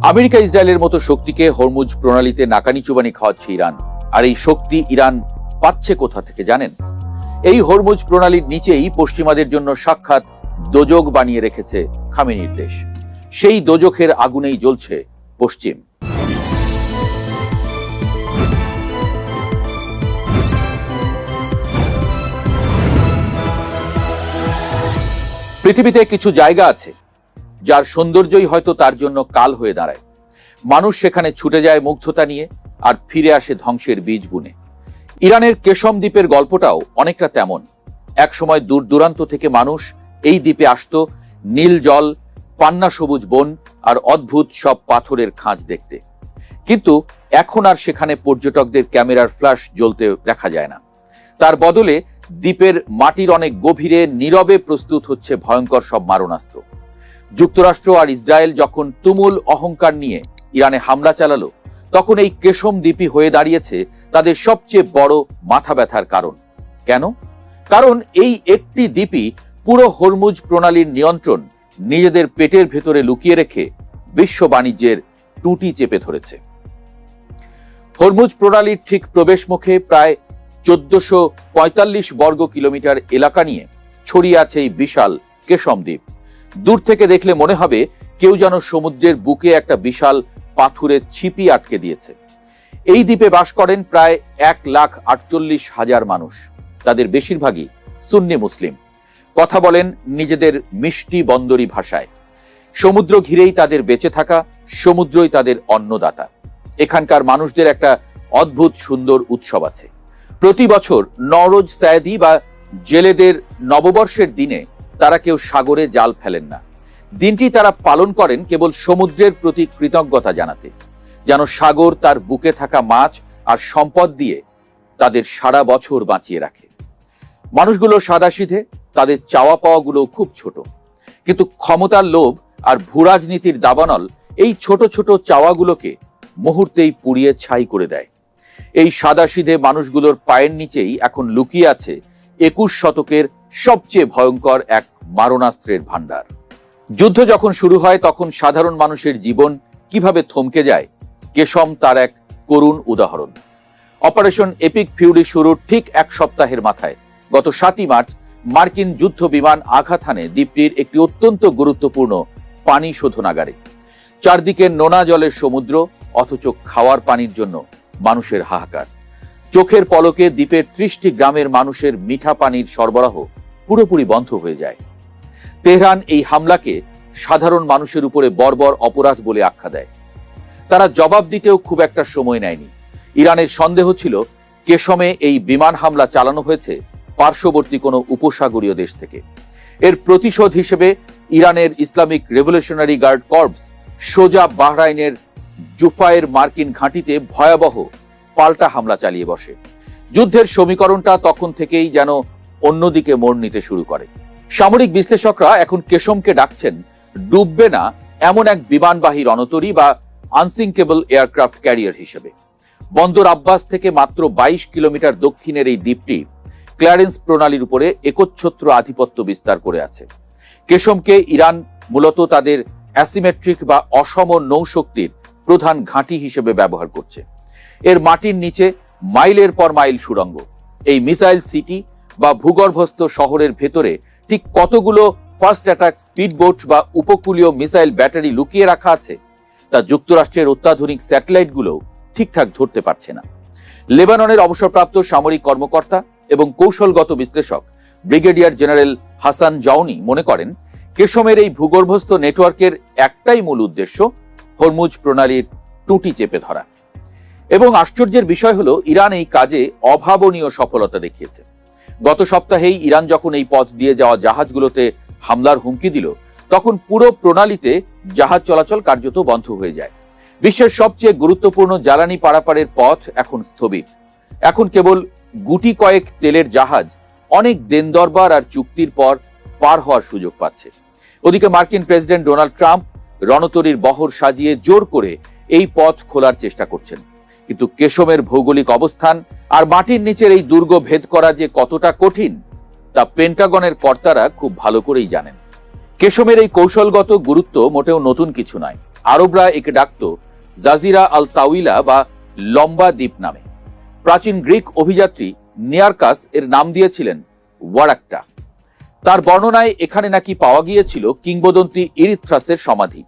America ইসরায়েলের মতো শক্তিকে হরমুজ প্রণালীতে নাকানি চুবানি খাওয়াচ্ছে ইরান। আর এই শক্তি ইরান পাচ্ছে কোথা থেকে জানেন? এই হরমুজ প্রণালীর নিচেই পশ্চিমাদের জন্য সাক্ষাৎ দোজখ বানিয়ে রেখেছে খামেনির দেশ। সেই দোজখের আগুনেই জ্বলছে পশ্চিম। পৃথিবীতে কিছু জায়গা আছে যার সৌন্দর্যই হয়তো তার জন্য কাল হয়ে দাঁড়ায়। মানুষ সেখানে ছুটে যায় মুগ্ধতা নিয়ে, আর ফিরে আসে ধ্বংসের বীজ বুনে। ইরানের কেশম দ্বীপের গল্পটাও অনেকটা তেমন। এক সময় দূর দূরান্ত থেকে মানুষ এই দ্বীপে আসতো নীল জল, পান্না সবুজ বন আর অদ্ভুত সব পাথরের খাঁজ দেখতে। কিন্তু এখন আর সেখানে পর্যটকদের ক্যামেরার ফ্ল্যাশ জ্বলতে দেখা যায় না। তার বদলে দ্বীপের মাটির অনেক গভীরে নীরবে প্রস্তুত হচ্ছে ভয়ঙ্কর সব মারণাস্ত্র। যুক্তরাষ্ট্র আর ইসরায়েল যখন তুমুল অহংকার নিয়ে ইরানে হামলা চালালো, তখন এই কেশম দ্বীপই হয়ে দাঁড়িয়েছে তাদের সবচেয়ে বড় মাথা ব্যথার কারণ। কেন? কারণ এই একটি দ্বীপই পুরো হরমুজ প্রণালীর নিয়ন্ত্রণ নিজেদের পেটের ভেতরে লুকিয়ে রেখে বিশ্ব বাণিজ্যের টুটি চেপে ধরেছে। হরমুজ প্রণালীর ঠিক প্রবেশ মুখে প্রায় 1445 বর্গ কিলোমিটার এলাকা নিয়ে ছড়িয়ে আছে এই বিশাল কেশম দ্বীপ। দূর থেকে দেখলে মনে হবে কেউ যেন সমুদ্রের বুকে একটা বিশাল পাথুরের ছিপি আটকে দিয়েছে। এই দ্বীপে বাস করেন প্রায় 1,48,000 মানুষ। তাদের বেশিরভাগই সুন্নি মুসলিম। কথা বলেন নিজেদের মিষ্টি বন্দরী ভাষায়। সমুদ্র ঘিরেই তাদের বেঁচে থাকা, সমুদ্রই তাদের অন্নদাতা। এখানকার মানুষদের একটা অদ্ভুত সুন্দর উৎসব আছে। প্রতি বছর নওরোজ সায়েদি বা জেলেদের নববর্ষের দিনে তারা কেউ সাগরে জাল ফেলেন না। দিনটি তারা পালন করেন কেবল সমুদ্রের প্রতি কৃতজ্ঞতা জানাতে, যেন সাগর তার বুকে থাকা মাছ আর সম্পদ দিয়ে তাদের সারা বছর বাঁচিয়ে রাখে। মানুষগুলো সাদাসিধে, তাদের চাওয়া পাওয়াগুলো খুব ছোট। কিন্তু ক্ষমতার লোভ আর ভূরাজনীতির দাবানল এই ছোট ছোট চাওয়াগুলোকে মুহূর্তেই পুড়িয়ে ছাই করে দেয়। এই সাদাসিধে মানুষগুলোর পায়ের নিচেই এখন লুকিয়ে আছে 21 শতকের সবচেয়ে ভয়ঙ্কর এক মারণাস্ত্রের ভান্ডার। যুদ্ধ যখন শুরু হয় তখন সাধারণ মানুষের জীবন কিভাবে থমকে যায়, কেশম তার এক করুণ উদাহরণ। অপারেশন এপিক ফিউরি শুরুর ঠিক এক সপ্তাহের মাথায় গত 7ই মার্চ মার্কিন যুদ্ধ বিমান আঘাত হানে দ্বীপটির একটি অত্যন্ত গুরুত্বপূর্ণ পানি শোধনাগারে। চারদিকে নোনা জলের সমুদ্র, অথচ খাওয়ার পানির জন্য মানুষের হাহাকার। চোখের পলকে দ্বীপের 30টি গ্রামের মানুষের মিঠা পানির সরবরাহ পুরোপুরি বন্ধ হয়ে যায়। তেহরান এই হামলাকে সাধারণ মানুষের উপরে বর্বর অপরাধ বলে আখ্যা দেয়। তারা জবাব দিতেও খুব একটা সময় নেয়নি। ইরানের সন্দেহ ছিল কেশমে এই বিমান হামলা চালানো হয়েছে পার্শ্ববর্তী কোনো উপসাগরীয় দেশ থেকে। এর প্রতিশোধ হিসেবে ইরানের ইসলামিক রেভলিউশনারি গার্ড কর্পস সোজা বাহরাইনের জুফায়ের মার্কিন ঘাঁটিতে ভয়াবহ পাল্টা হামলা চালিয়ে বসে। যুদ্ধের সমীকরণটা তখন থেকেই যেন অন্যদিকে মোড় নিতে শুরু করে। সামরিক বিশ্লেষকরা এখন কেশমকে ডাকছেন ডুববে না এমন এক বিমানবাহী রণতরী বা আনসিঙ্কেবল এয়ারক্রাফট ক্যারিয়ার হিসেবে। বন্দর আব্বাস থেকে মাত্র 22 কিলোমিটার দক্ষিণের এই দ্বীপটি ক্লিয়ারেন্স প্রণালীর উপরে একচ্ছত্র আধিপত্য বিস্তার করে আছে। কেশমকে ইরান মূলত তাদের অ্যাসিমেট্রিক বা অসম নৌশক্তির প্রধান ঘাঁটি হিসেবে ব্যবহার করছে। এর মাটির নিচে মাইলের পর মাইল সুড়ঙ্গ। এই মিসাইল সিটি বা ভূগর্ভস্থ শহরের ভেতরে ঠিক কতগুলো ফার্স্ট অ্যাটাক স্পিডবোট বা উপকূলীয় মিসাইল ব্যাটারি লুকিয়ে রাখা আছে তা যুক্তরাষ্ট্রের অত্যাধুনিক স্যাটেলাইটগুলো ঠিকঠাক ধরতে পারছে না। লেবাননের অবসরপ্রাপ্ত সামরিক কর্মকর্তা এবং কৌশলগত বিশ্লেষক ব্রিগেডিয়ার জেনারেল হাসান জাউনি মনে করেন কেশমের এই ভূগর্ভস্থ নেটওয়ার্কের একটাই মূল উদ্দেশ্য হরমুজ প্রণালীর টুটি চেপে ধরা। এবং আশ্চর্যের বিষয় হলো ইরান এই কাজে অভাবনীয় সফলতা দেখিয়েছে। গত সপ্তাহেই ইরান যখন এই পথ দিয়ে যাওয়া জাহাজগুলোতে হামলার হুমকি দিল, তখন পুরো প্রণালীতে জাহাজ চলাচল কার্যত বন্ধ হয়ে যায়। বিশ্বের সবচেয়ে গুরুত্বপূর্ণ জ্বালানি পারাপারের পথ এখন স্থবির। এখন কেবল গুটি কয়েক তেলের জাহাজ অনেক দেনদরবার আর চুক্তির পর পার হওয়ার সুযোগ পাচ্ছে। ওদিকে মার্কিন প্রেসিডেন্ট ডোনাল্ড ট্রাম্প রণতরীর বহর সাজিয়ে জোর করে এই পথ খোলার চেষ্টা করছেন। কিন্তু কেশমের ভৌগোলিক অবস্থান আর মাটির নিচের এই দুর্গ ভেদ করা যে কতটা কঠিন তা পেন্টাগনের কর্তারা খুব ভালো করেই জানেন। কেশমের এই কৌশলগত গুরুত্ব মোটেও নতুন কিছু নয়। আরবরা একে ডাকত জাজিরা আল তাউইলা বা লম্বা দ্বীপ নামে। প্রাচীন গ্রিক অভিযাত্রী নিয়ারকাস এর নাম দিয়েছিলেন ওয়ারাক্টা। তার বর্ণনায় এখানে নাকি পাওয়া গিয়েছিল কিংবদন্তি ইরিথ্রাসের সমাধি।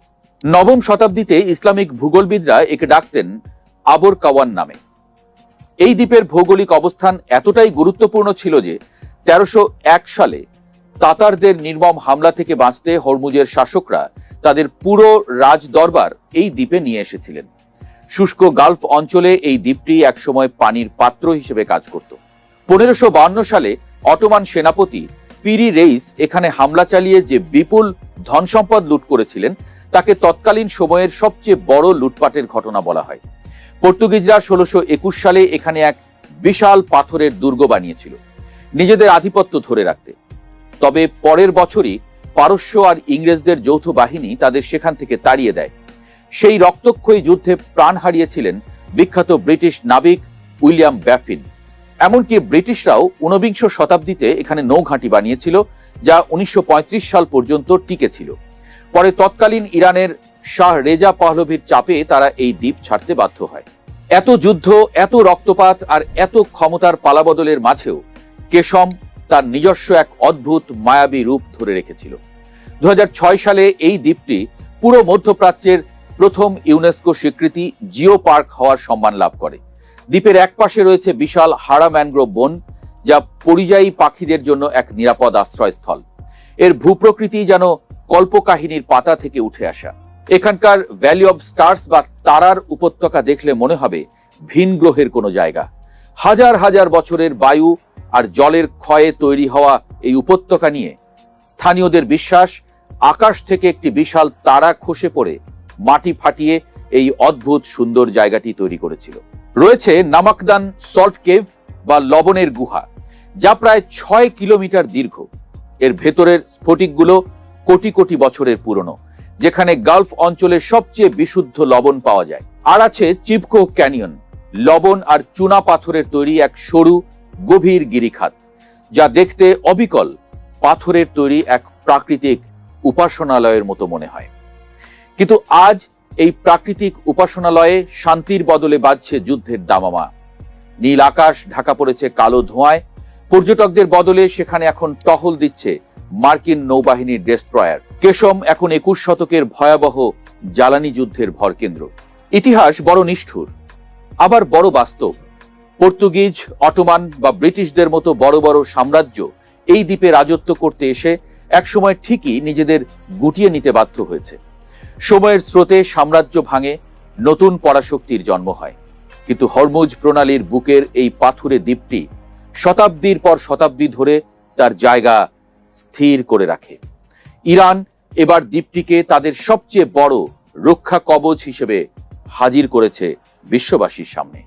নবম শতাব্দীতে ইসলামিক ভূগোলবিদরা একে ডাকতেন আবর কাওয়ান নামে। এই দ্বীপের ভৌগোলিক অবস্থান এতটাই গুরুত্বপূর্ণ ছিল যে 1301 সালে তাতারদের নির্মম হামলা থেকে বাঁচতে হরমুজের শাসকরা তাদের পুরো রাজদরবার এই দ্বীপে নিয়ে এসেছিলেন। শুষ্ক গালফ অঞ্চলে এই দ্বীপটি একসময় পানির পাত্র হিসেবে কাজ করত। 1552 সালে অটোমান সেনাপতি পিরি রেইস এখানে হামলা চালিয়ে যে বিপুল ধন সম্পদ লুট করেছিলেন তাকে তৎকালীন সময়ের সবচেয়ে বড় লুটপাটের ঘটনা বলা হয়। পর্তুগিজরা 1621 সালে এখানে এক বিশাল পাথরের দুর্গ বানিয়েছিল নিজেদের আধিপত্য ধরে রাখতে। তবে পরের বছরই পারস্য আর ইংরেজদের যৌথ বাহিনী তাদের সেখান থেকে তাড়িয়ে দেয়। সেই রক্তক্ষয়ী যুদ্ধে প্রাণ হারিয়েছিলেন বিখ্যাত ব্রিটিশ নাবিক উইলিয়াম ব্যাফিন। এমনকি ব্রিটিশরাও 19 শতাব্দীতে এখানে নৌঘাঁটি বানিয়েছিল, যা 1935 সাল পর্যন্ত টিকে ছিল। পরে তৎকালীন ইরানের শাহ রেজা পাহলভির চাপে তারা এই দ্বীপ ছাড়তে বাধ্য হয়। এত যুদ্ধ, এত রক্তপাত আর এত ক্ষমতার পালাবদলের মাঝেও কেশম তার নিজস্ব এক অদ্ভুত মায়াবী রূপ ধরে রেখেছিল। 2006 সালে এই দ্বীপটি পুরো মধ্যপ্রাচ্যের প্রথম ইউনেস্কো স্বীকৃতি জিও পার্ক হওয়ার সম্মান লাভ করে। দ্বীপের এক পাশে রয়েছে বিশাল হারা ম্যানগ্রোভ বন, যা পরিযায়ী পাখিদের জন্য এক নিরাপদ আশ্রয়স্থল। এর ভূপ্রকৃতি যেন কল্পকাহিনীর পাতা থেকে উঠে আসা। এখানকার ভ্যালি অব স্টার্স বা তারার উপত্যকা দেখলে মনে হবে ভিন গ্রহের কোনো জায়গা। হাজার হাজার বছরের বায়ু আর জলের ক্ষয়ে তৈরি হওয়া এই উপত্যকা নিয়ে স্থানীয়দের বিশ্বাস, আকাশ থেকে একটি বিশাল তারা খসে পড়ে মাটি ফাটিয়ে এই অদ্ভুত সুন্দর জায়গাটি তৈরি করেছিল। রয়েছে নামাকদান সল্ট কেভ বা লবণের গুহা, যা প্রায় 6 কিলোমিটার দীর্ঘ। এর ভেতরের স্ফটিকগুলো কোটি কোটি বছরের পুরনো, যেখানে গালফ অঞ্চলের সবচেয়ে বিশুদ্ধ লবণ পাওয়া যায়। আর আছে চিপকো ক্যানিয়ন, লবণ আর চুনা পাথরের তৈরি এক সরু গভীর গিরিখাত, যা দেখতে অবিকল পাথরের তৈরি এক প্রাকৃতিক উপাসনালয়ের মতো মনে হয়। কিন্তু আজ এই প্রাকৃতিক উপাসনালয়ে শান্তির বদলে বাজছে যুদ্ধের দামামা। নীল আকাশ ঢাকা পড়েছে কালো ধোঁয়ায়। পর্যটকদের বদলে সেখানে এখন টহল দিচ্ছে মার্কিন নৌবাহিনীর ডেস্ট্রয়ার। কেশম এখন 21 শতকের ভয়াবহ জ্বালানি যুদ্ধের ভরকেন্দ্র। ইতিহাস বড় নিষ্ঠুর, আবার বড় বাস্তব। পর্তুগিজ, অটোমান বা ব্রিটিশদের মতো বড় বড় সাম্রাজ্য এই দ্বীপে রাজত্ব করতে এসে একসময় ঠিকই নিজেদের গুটিয়ে নিতে বাধ্য হয়েছে। সময়ের স্রোতে সাম্রাজ্য ভাঙে, নতুন পরাশক্তির জন্ম হয়। কিন্তু হরমুজ প্রণালীর বুকের এই পাথুরে দ্বীপটি শতাব্দীর পর শতাব্দী ধরে তার জায়গা স্থির করে রাখে। ইরান এবার দ্বীপটিকে তাদের সবচেয়ে বড় রক্ষা কবচ হিসেবে হাজির করেছে বিশ্ববাসীর সামনে।